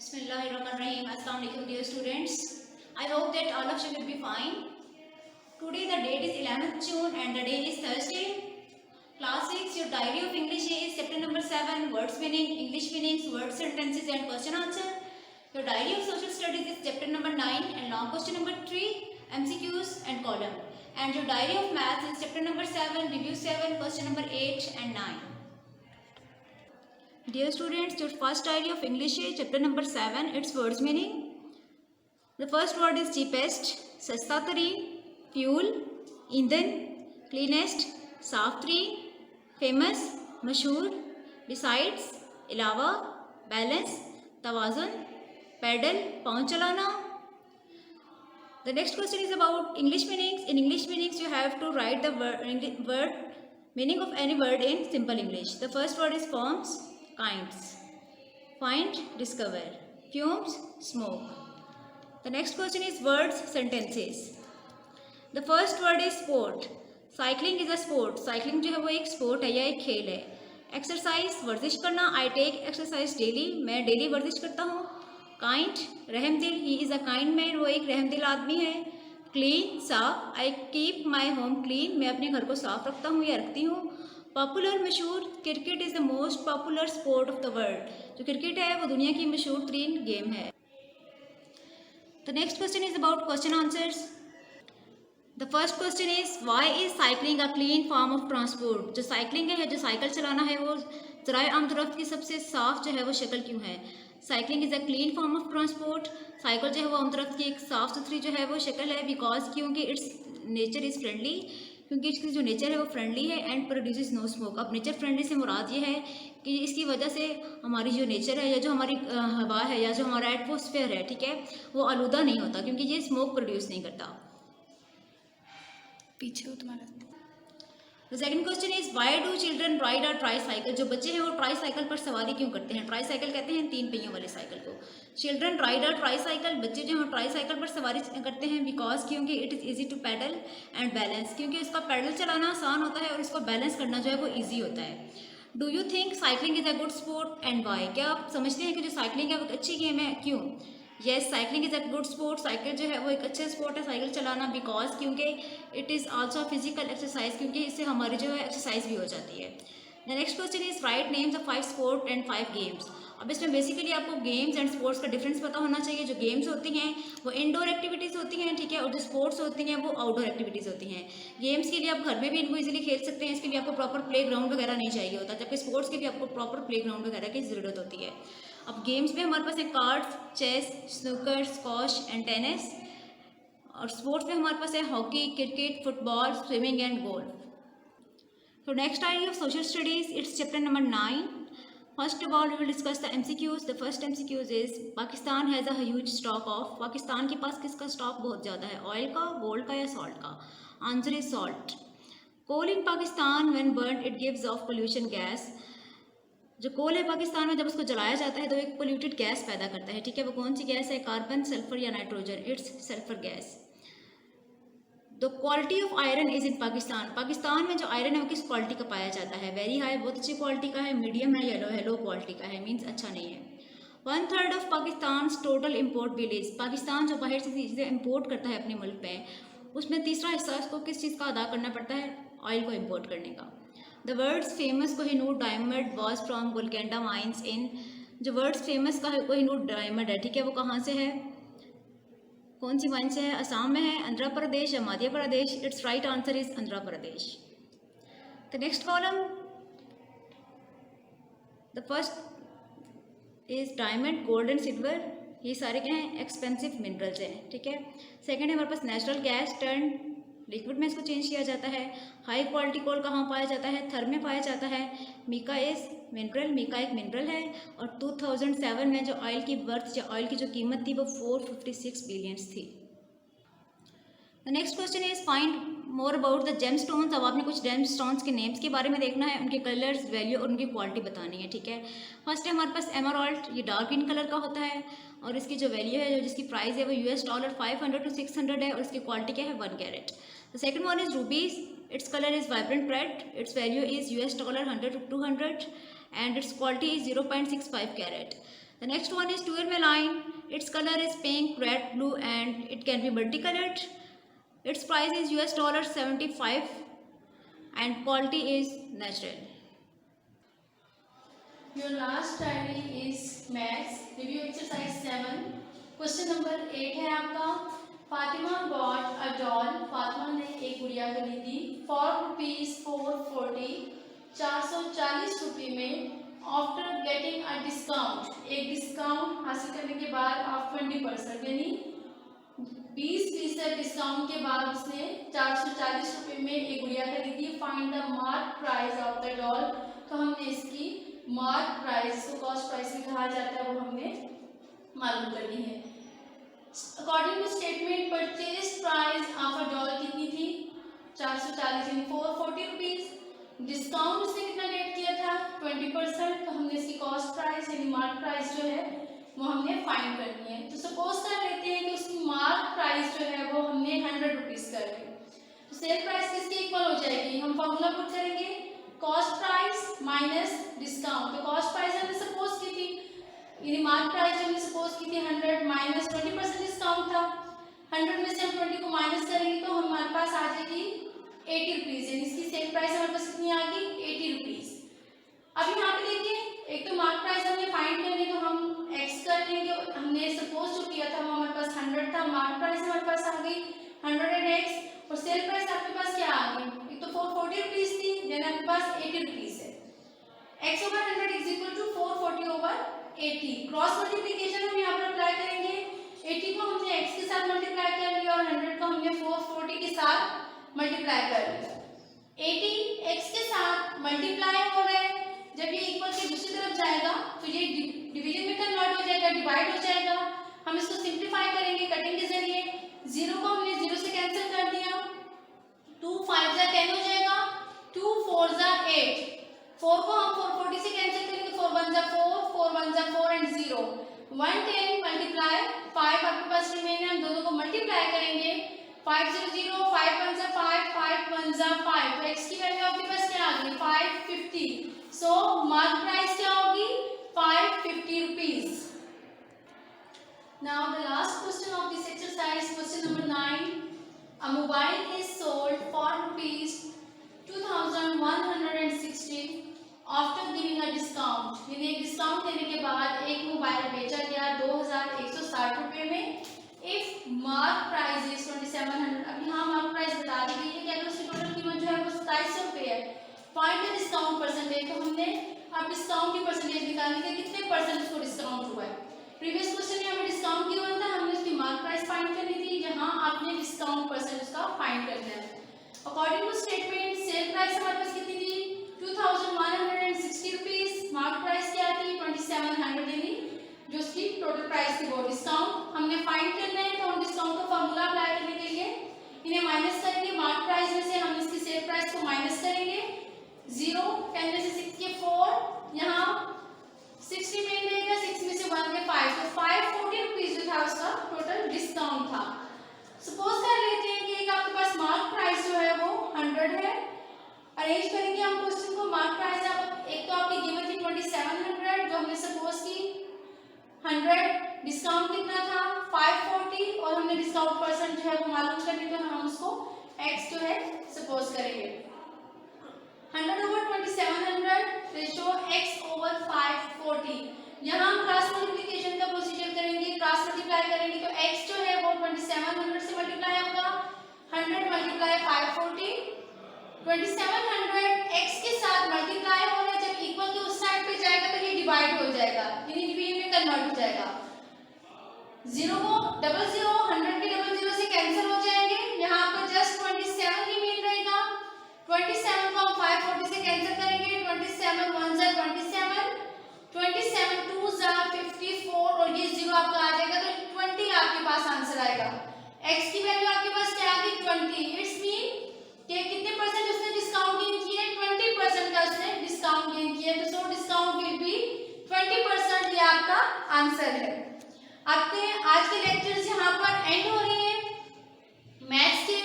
Bismillahirrahmanirrahim. Assalamu alaikum dear students. I hope that all of you will be fine. Today the date is 11th June and the day is Thursday. Class 6, your diary of English is chapter number 7, words meaning, English meanings, word sentences and question answer. Your diary of social studies is chapter number 9 and long question number 3, MCQs and column. And your diary of maths is chapter number 7, review 7, question number 8 and 9. Dear students, your first diary of English is chapter number 7, its words meaning. The first word is cheapest, सस्ता तरीन, fuel, ईंधन, cleanest, साफ तरीन, famous, मशहूर, besides, अलावा, balance, तवाज़ुन, pedal, पाँव चलाना. The next question is about English meanings. In English meanings, you have to write the word meaning of any word in simple English. The first word is forms, kinds, find, discover, fumes, smoke. The next question is words, sentences. The first word is sport. Cycling is a sport. Cycling जो है वो एक sport है या एक खेल है. Exercise, वर्जिश करना. I take exercise daily. मैं daily वर्जिश करता हूँ. Kind, रहमदिल. He is a kind man. वो एक रहमदिल आदमी है. Clean, साफ. I keep my home clean. मैं अपने घर को साफ रखता हूँ या रखती हूँ. पॉपुलर, मशहूर. Cricket is the most popular sport of the world. जो क्रिकेट है वो दुनिया की मशहूर तरीन गेम है. The next question is about question answers. The first question is why is cycling a clean form of transport. जो साइकिलिंग है, जो साइकिल चलाना है, वो ज़राए आमतरफ की सबसे साफ जो है वो शक्ल क्यों है. Cycling is a clean form of transport. Cycle जो है वो आमतरफ की एक साफ़ सुथरी जो है वो शक्ल है. बिकॉज क्योंकि इट्स नेचर इज़ फ्रेंडली. क्योंकि इसकी जो नेचर है वो फ्रेंडली है. And produces no smoke. अब नेचर फ्रेंडली से मुराद ये है कि इसकी वजह से हमारी जो नेचर है या जो हमारी हवा है या जो हमारा एटमॉस्फेयर है, ठीक है, वो आलूदा नहीं होता क्योंकि ये स्मोक प्रोड्यूस नहीं करता. पीछे हो तुम्हारा. The second question is why do children ride a try cycle. जो बच्चे हैं वो ट्राई साइकिल पर सवारी क्यों करते हैं. ट्राई साइकिल कहते हैं 3 पहियों वाले साइकिल को. Children ride a try cycle. बच्चे जो हैं ट्राई साइकिल पर सवारी करते हैं बिकॉज क्योंकि it is easy to pedal and balance. क्योंकि इसका पैडल चलाना आसान होता है और इसको बैलेंस करना जो है वो ईजी होता है. Do you think cycling is a good sport and why. क्या आप समझते हैं कि जो साइकिलिंग है वो अच्छी गेम है, क्यों. Yes, cycling is a good sport. Cycle जो है वो एक अच्छा स्पोर्ट है साइकिल चलाना. बिकॉज क्योंकि it is also physical exercise. क्योंकि इससे हमारी जो है एक्सरसाइज भी हो जाती है. The next question is right names of 5 sport and 5 games. अब इसमें बेसिकली आपको गेम्स एंड स्पोर्ट्स का डिफरेंस पता होना चाहिए. जो गेम्स होती हैं वो इंडोर एक्टिविटीज़ होती हैं, ठीक है, और जो स्पोर्ट्स होती हैं वो आउटडोर एक्टिविटीज़ होती हैं. गेम्स के लिए आप घर में भी इनको इजीली खेल सकते हैं. इसके लिए आपको प्रॉपर प्ले ग्राउंड वगैरह नहीं चाहिए होता, जबकि स्पोर्ट्स के लिए आपको प्रॉपर प्ले ग्राउंड वगैरह की ज़रूरत होती है. अब गेम्स में हमारे पास है cards, chess, snooker, squash and tennis. और स्पोर्ट्स में हमारे पास है hockey, cricket, football, swimming and golf. So next idea of social studies, it's chapter number 9. First of all, we will discuss the MCQs. The first MCQs is Pakistan has a huge stock of. Pakistan के पास किसका stock बहुत ज़्यादा है. Oil का, gold का या salt का. Answer is salt. Coal in Pakistan when burned it gives off pollution gas. जो कोल है पाकिस्तान में जब उसको जलाया जाता है तो एक पोल्यूटेड गैस पैदा करता है, ठीक है. वो कौन सी गैस है. कार्बन, सल्फर या nitrogen. It's sulphur gas. The quality of iron is in Pakistan. Pakistan में जो आयरन है वो किस क्वालिटी का पाया जाता है. वेरी हाई, बहुत अच्छी क्वालिटी का है. मीडियम है, येलो है, लो क्वालिटी का है, मीन्स अच्छा नहीं है. 1/3 of Pakistan total import bill is. Pakistan जो बाहर से चीज़ें इम्पोर्ट करता है अपने मुल्क में, उसमें तीसरा हिस्सा उसको किस चीज़ का अदा करना पड़ता है. ऑयल को इम्पोर्ट करने का. The words famous Kohinoor diamond was from Golconda mines in. जो वर्ड्स फेमस का कोहिनूर डायमंड है, ठीक है, वो कहाँ से है, कौन सी माइन से है. असम में है, आंध्र प्रदेश या Madhya Pradesh. It's right answer is Andhra Pradesh. The next column, the first is diamond, gold and silver. ये सारे क्या हैं, एक्सपेंसिव मिनरल्स हैं, ठीक है. सेकंड है हमारे पास नेचुरल गैस टर्न लिक्विड में इसको चेंज किया जाता है. हाई क्वालिटी कोल कहाँ पाया जाता है, थर में पाया जाता है. मीका इज मिनरल, मीका एक मिनरल है. और 2007 में जो ऑयल की वर्थ या ऑयल की जो कीमत थी वो 456 बिलियंस थी. The next question is find more about the gem stones. अब आपने कुछ जेम स्टोन्स के नेम्स के बारे में देखना है, उनके कलर्स, वैल्यू और उनकी क्वालिटी बतानी है, ठीक है. फर्स्ट है हमारे पास एमराल्ड. ये डार्क ग्रीन कलर का होता है और इसकी जो वैल्यू है, जो जिसकी प्राइस है वो $500 to 600 है और इसकी क्वालिटी क्या है, 1 carat. The second one is rubies. Its colour is vibrant red. Its value is $100 to 200 and its quality is 0.65 carat. The next one is tourmaline. Its color is pink, red, blue, and it can be multicolored. Its price is $75 and quality is natural. Your last study is maths review exercise 7. Question number 8 है आपका. Fatima bought a doll. Fatima ने एक गुड़िया खरीदी for ₹440 ₹440 में. After getting a discount, एक discount हासिल करने के बाद ऑफ 20%, यानी 20% डिस्काउंट के बाद उसने ₹440 में एक गुड़िया खरीदी. Find the mark price of the doll. तो हमने इसकी मार्क प्राइस को कॉस्ट प्राइस भी कहा जाता है, वो हमने मालूम करनी है. According to statement purchase price of a doll कितनी थी? 440 यानी ₹440. डिस्काउंट उसने कितना गेट किया था? 20%. तो हमने इसकी कॉस्ट प्राइस यानी मार्क प्राइस जो है वो हमने फाइंड करनी है. तो सपोज कर लेते हैं कि उसकी मार्क प्राइस जो है वो हमने ₹100 कर ली. तो सेल प्राइस किसके इक्वल हो जाएगी? हम फॉर्मूला पुट करेंगे कॉस्ट प्राइस माइनस डिस्काउंट. तो कॉस्ट प्राइस हमने सपोज की थी, यानी मार्क प्राइस हमने सपोज की थी 100 माइनस 20% डिस्काउंट था. 100 में से हम 20 को माइनस करेंगे तो हमारे पास आ जाएगी ₹80, यानी इसकी सेल प्राइस हमारे पास कितनी आ गई? ₹80. अब यहाँ पे देखिए, एक तो मार्क प्राइस हमने फाइंड करनी, तो हम एक्स कर लेंगे. हमने सपोज जो किया था वो हमारे पास 100 था. मार्क प्राइस हमारे पास आ गई 100x और सेल प्राइस आपके पास क्या आ गई? एक तो ₹440 थी, देन आपके पास ₹80 है. x over 100 is equal to 440 over 80. Cross multiplication हम यहाँ पर अप्लाई करेंगे. 80 को हमने x के साथ मल्टीप्लाई कर लिया और 100 को हमने 440 के साथ मल्टीप्लाई कर लिया. 80 x के साथ मल्टीप्लाई हो रहा है. जब ये इक्वल के दूसरी तरफ जाएगा तो ये डिवीजन में कन्वर्ट हो जाएगा, डिवाइड हो जाएगा. हम इसको सिंप्लीफाई करेंगे कटिंग के जरिए. 0 को हमने 0 से कैंसिल कर दिया. 2 5 जा 10 हो जाएगा. 2 4 जा 8. 4 को हम 440 से कैंसिल करेंगे. 4 1 जा 4, 4 1 जा 4 एंड 0. 110 मल्टीप्लाई 5 आपके पास रिमेन है. हम दोनों को मल्टीप्लाई करेंगे. 5 0 0, 5 1 जा 5, 5 1 जा 5. तो x की वैल्यू आपके पास क्या आ गई? 550. सो मार्क प्राइस क्या होगी? ₹550. Now the last question of this exercise, question number 9. A mobile is sold for ₹2,160 after giving a discount. यानी एक डिस्काउंट देने के बाद एक मोबाइल बेचा गया ₹2,160 में. If mark price is 2,700. अब यहाँ मार्क प्राइस बता दी गई है कि अगर उसकी टोटल कीमत जो है वो ₹2700 है. Find the discount percentage. तो हमने अब डिस्काउंट की परसेंटेज निकालनी है, कितने परसेंट उसको डिस्काउंट हुआ है. प्रीवियस क्वेश्चन में हमें डिस्काउंट की हुआ था, हमने उसकी मार्क प्राइस फाइंड करनी थी. यहाँ आपने डिस्काउंट परसेंट उसका फाइंड करना है. According to statement sale price हमारे पास कितनी थी? ₹2,160. मार्क प्राइस क्या थी? 2,700, यानी जो उसकी टोटल प्राइस थी वो. डिस्काउंट हमने फाइंड करना है, तो हम डिस्काउंट का फॉर्मूला अप्लाई करने के लिए इन्हें माइनस करेंगे. मार्क प्राइस में से हम इसकी सेल प्राइस को माइनस करेंगे. 0 10 में से 6 के 4, यहाँ 6 रिमेन रहेगा. 6 में से 1 के 5, तो ₹540 जो था उसका टोटल डिस्काउंट था. सपोज कर लेते हैं कि एक आपके पास मार्क प्राइस जो है वो 100 है. अरेंज करेंगे हम क्वेश्चन को. मार्क प्राइस आप एक तो आपकी कीमत थी 2,700 जो हमने सपोज की. 100 डिस्काउंट कितना था? 540 और हमने डिस्काउंट परसेंट जो है वो मालूम करने के हम उसको x जो है सपोज करेंगे. 100 over 2,700 रेशो x over 540. यहाँ हम क्रॉस मल्टीप्लिकेशन का प्रोसीजर करेंगे. क्रॉस मल्टीप्लाई करेंगे तो x जो है वो 2,700 से मल्टीप्लाई होगा. 100 मल्टीप्लाई 540. 2,700 x के साथ मल्टीप्लाई हो रहा है. जब इक्वल के उस साइड पे जाएगा तो ये डिवाइड हो जाएगा, यानी डिवीजन में कन्वर्ट हो जाएगा. 0 को 00, 100 के 00 से कैंसिल हो जाएंगे. यहाँ पर जस्ट 27 रिमेन रहेगा. 27 को हम 540 से कैंसिल करेंगे. 27 1 जा 27, 27 2 जा 54 और ये 0 आपका आ जाएगा. तो 20 आपके पास आंसर आएगा. x की वैल्यू आपके पास क्या आ गई? 20. इट्स मीन कि कितने परसेंट उसने डिस्काउंट गेन किया है? 20% का उसने डिस्काउंट गेन किया है. तो सो डिस्काउंट विल बी 20%. ये आपका आंसर है. आपके आज के लेक्चर्स यहाँ पर एंड हो रहे हैं. मैथ्स के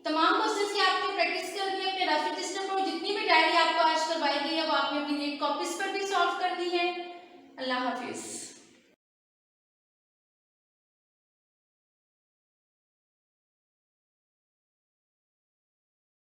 तमाम क्वेश्चंस की आपने प्रैक्टिस करनी है. अपने रफ रजिस्टर पर जितनी भी डायरी आपको आज करवाई गई है वो आपने अपनी नीट कॉपीज पर भी सॉल्व कर दी है. अल्लाह हाफिज.